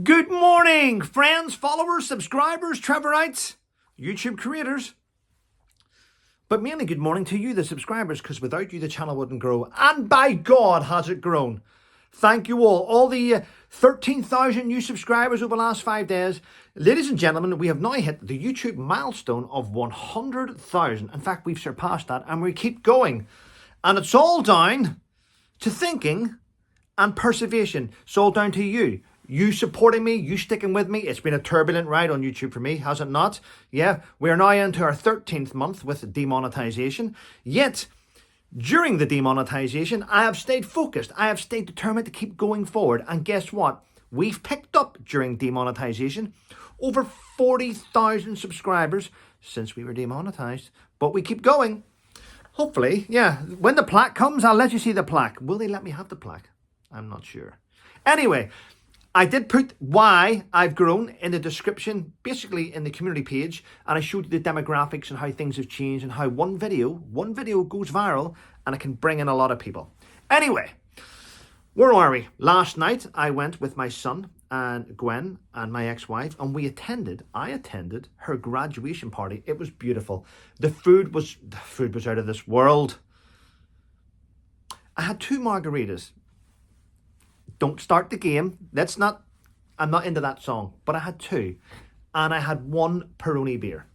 Good morning, friends, followers, subscribers, Trevorites, YouTube creators. But mainly good morning to you, the subscribers, because without you, the channel wouldn't grow. And by God, has it grown. Thank you all the 13,000 new subscribers over the last 5 days. Ladies and gentlemen, we have now hit the YouTube milestone of 100,000. In fact, we've surpassed that and we keep going. And it's all down to thinking and perseveration. It's all down to you. You supporting me, you sticking with me. It's been a turbulent ride on YouTube for me, has it not? Yeah, we are now into our 13th month with demonetization. Yet, during the demonetization, I have stayed focused. I have stayed determined to keep going forward. And guess what? We've picked up during demonetization over 40,000 subscribers since we were demonetized. But we keep going. Hopefully, yeah. When the plaque comes, I'll let you see the plaque. Will they let me have the plaque? I'm not sure. Anyway, I did put why I've grown in the description, basically in the community page, and I showed you the demographics and how things have changed and how one video goes viral and it can bring in a lot of people. Anyway, where are we? Last night I went with my son and Gwen and my ex-wife, and I attended her graduation party. It was beautiful. The food was out of this world. I had 2 margaritas. Don't start the game. I'm not into that song, but I had 2. And I had 1 Peroni beer.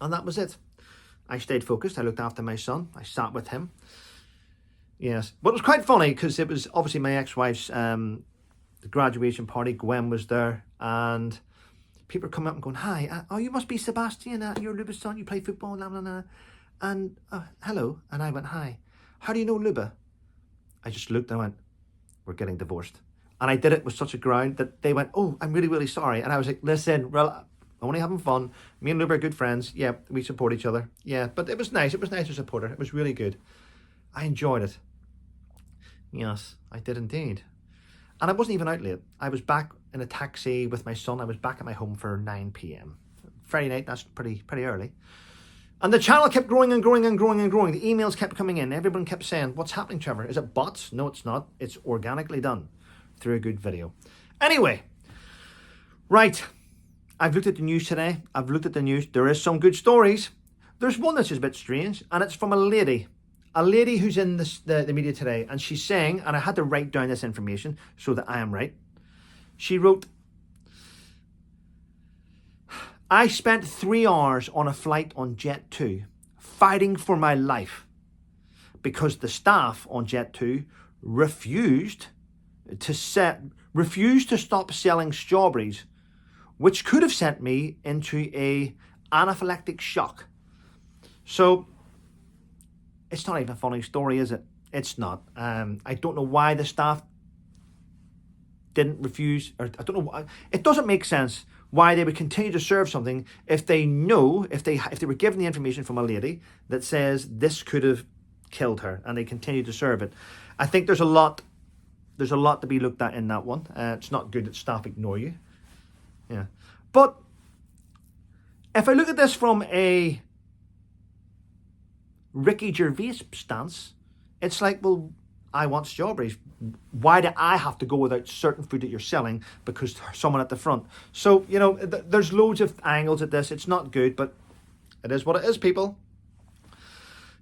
And that was it. I stayed focused. I looked after my son. I sat with him. Yes. But it was quite funny because it was obviously my ex-wife's graduation party. Gwen was there. And people were coming up and going, hi, you must be Sebastian. You're Luba's son. You play football. Blah, blah, blah. And hello. And I went, hi. How do you know Luba? I just looked and I went, we're getting divorced. And I did it with such a ground that they went, oh, I'm really, really sorry. And I was like, listen, well, I'm only having fun. Me and Luba are good friends. Yeah, we support each other. Yeah, but it was nice. It was nice to support her. It was really good. I enjoyed it. Yes, I did indeed. And I wasn't even out late. I was back in a taxi with my son. I was back at my home for 9 p.m. Friday night, that's pretty early. And the channel kept growing and growing and growing and growing. The emails kept coming in. Everyone kept saying, what's happening, Trevor? Is it bots? No, it's not. It's organically done through a good video. Anyway, right. I've looked at the news today. I've looked at the news. There is some good stories. There's one that's just a bit strange, and it's from a lady who's in the media today. And she's saying, and I had to write down this information so that I am right. She wrote, I spent 3 hours on a flight on Jet 2 fighting for my life because the staff on Jet 2 refused to stop selling strawberries, which could have sent me into a anaphylactic shock. So it's not even a funny story, is it? It's not. I don't know why the staff didn't refuse, or I don't know why. It doesn't make sense why they would continue to serve something if they know, if they were given the information from a lady that says this could have killed her, and they continue to serve it. I think there's a lot to be looked at in that one. It's not good that staff ignore you. Yeah. But if I look at this from a Ricky Gervais stance, it's like, well, I want strawberries. Why do I have to go without certain food that you're selling because someone at the front? So, you know, there's loads of angles at this. It's not good, but it is what it is, people.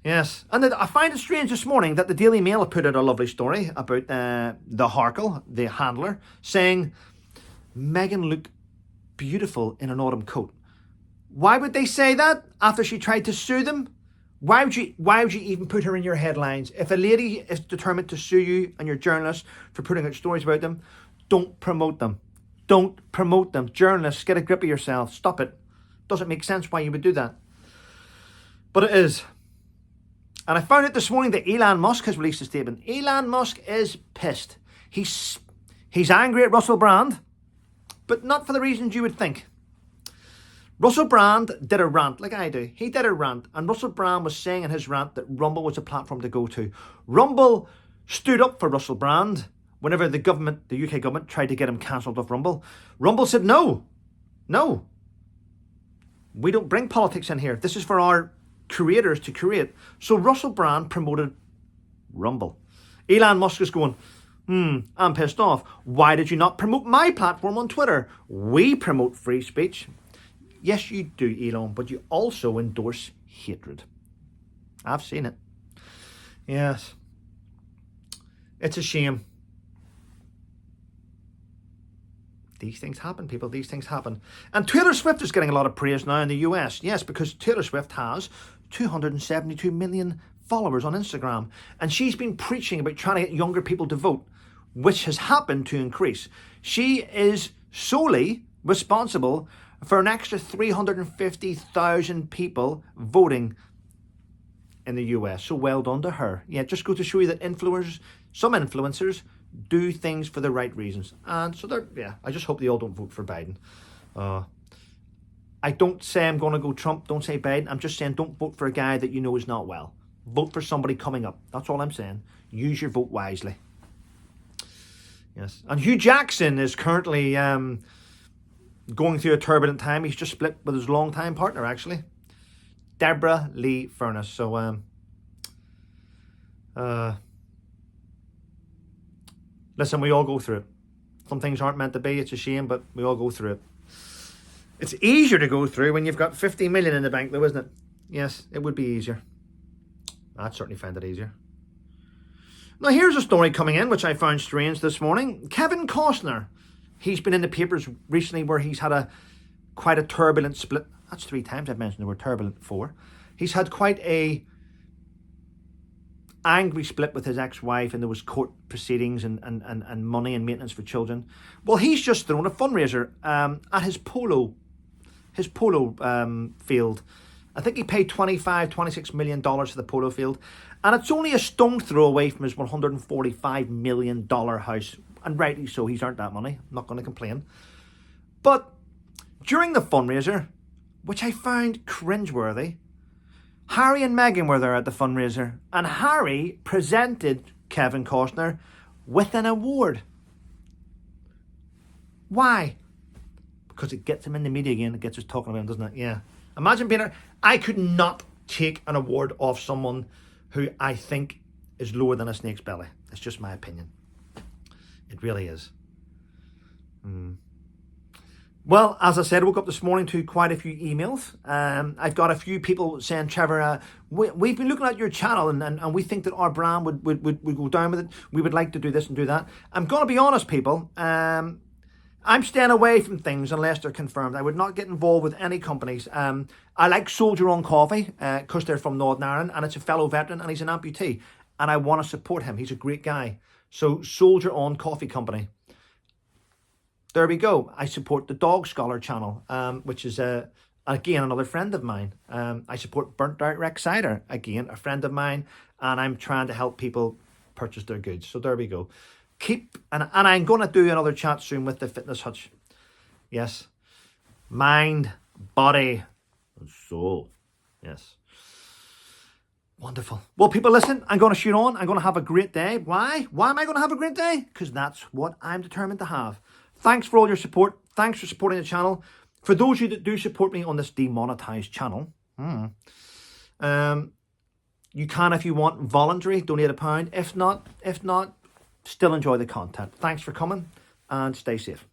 Yes. And I find it strange this morning that the Daily Mail have put out a lovely story about the Harkle, the handler, saying Meghan looked beautiful in an autumn coat. Why would they say that after she tried to sue them? Why would you even put her in your headlines? If a lady is determined to sue you and you're journalists for putting out stories about them, don't promote them. Don't promote them. Journalists, get a grip of yourself. Stop it. Doesn't make sense why you would do that. But it is. And I found out this morning that Elon Musk has released a statement. Elon Musk is pissed. He's angry at Russell Brand, but not for the reasons you would think. Russell Brand did a rant, like I do. He did a rant, and Russell Brand was saying in his rant that Rumble was a platform to go to. Rumble stood up for Russell Brand whenever the UK government, tried to get him cancelled off Rumble. Rumble said, no, we don't bring politics in here. This is for our creators to create. So Russell Brand promoted Rumble. Elon Musk is going, I'm pissed off. Why did you not promote my platform on Twitter? We promote free speech. Yes, you do, Elon, but you also endorse hatred. I've seen it. Yes. It's a shame. These things happen, people. These things happen. And Taylor Swift is getting a lot of praise now in the US. Yes, because Taylor Swift has 272 million followers on Instagram. And she's been preaching about trying to get younger people to vote, which has happened to increase. She is solely responsible for an extra 350,000 people voting in the US. So well done to her. Yeah, just go to show you that some influencers do things for the right reasons. And so I just hope they all don't vote for Biden. I don't say I'm going to go Trump. Don't say Biden. I'm just saying don't vote for a guy that you know is not well. Vote for somebody coming up. That's all I'm saying. Use your vote wisely. Yes. And Hugh Jackson is currently going through a turbulent time. He's just split with his longtime partner, actually, Deborah Lee Furness. So listen, we all go through it. Some things aren't meant to be. It's a shame, but we all go through it. It's easier to go through when you've got 50 million in the bank, though, isn't it? Yes, it would be easier. I'd certainly find it easier. Now, here's a story coming in, which I found strange this morning. Kevin Costner. He's been in the papers recently where he's had quite a turbulent split. That's 3 times I've mentioned the word turbulent 4. He's had quite a angry split with his ex-wife, and there was court proceedings and money and maintenance for children. Well, he's just thrown a fundraiser at his polo field. I think he paid $26 million to the polo field, and it's only a stone throw away from his $145 million house, and rightly so. He's earned that money. I'm not going to complain. But during the fundraiser, which I found cringeworthy, Harry and Meghan were there at the fundraiser, and Harry presented Kevin Costner with an award. Why? Because it gets him in the media again. It gets us talking about him, doesn't it? Yeah. Imagine being I could not take an award off someone who I think is lower than a snake's belly. It's just my opinion. It really is. Well, as I said, I woke up this morning to quite a few emails. I've got a few people saying, Trevor, we've been looking at your channel and we think that our brand would go down with it. We would like to do this and do that. I'm going to be honest, people. I'm staying away from things unless they're confirmed. I would not get involved with any companies. I like Soldier On Coffee because they're from Northern Ireland and it's a fellow veteran and he's an amputee. And I want to support him. He's a great guy. So Soldier On Coffee Company. There we go. I support the Dog Scholar channel, which is, again, another friend of mine. I support Burnt Out Rex Cider, again, a friend of mine. And I'm trying to help people purchase their goods. So there we go. And I'm going to do another chat soon with the Fitness Hutch. Yes. Mind, body, and soul. Yes. Wonderful. Well, people, listen, I'm going to shoot on. I'm going to have a great day. Why? Why am I going to have a great day? Because that's what I'm determined to have. Thanks for all your support. Thanks for supporting the channel. For those of you that do support me on this demonetized channel, you can, if you want, voluntary, donate £1. If not, still enjoy the content. Thanks for coming and stay safe.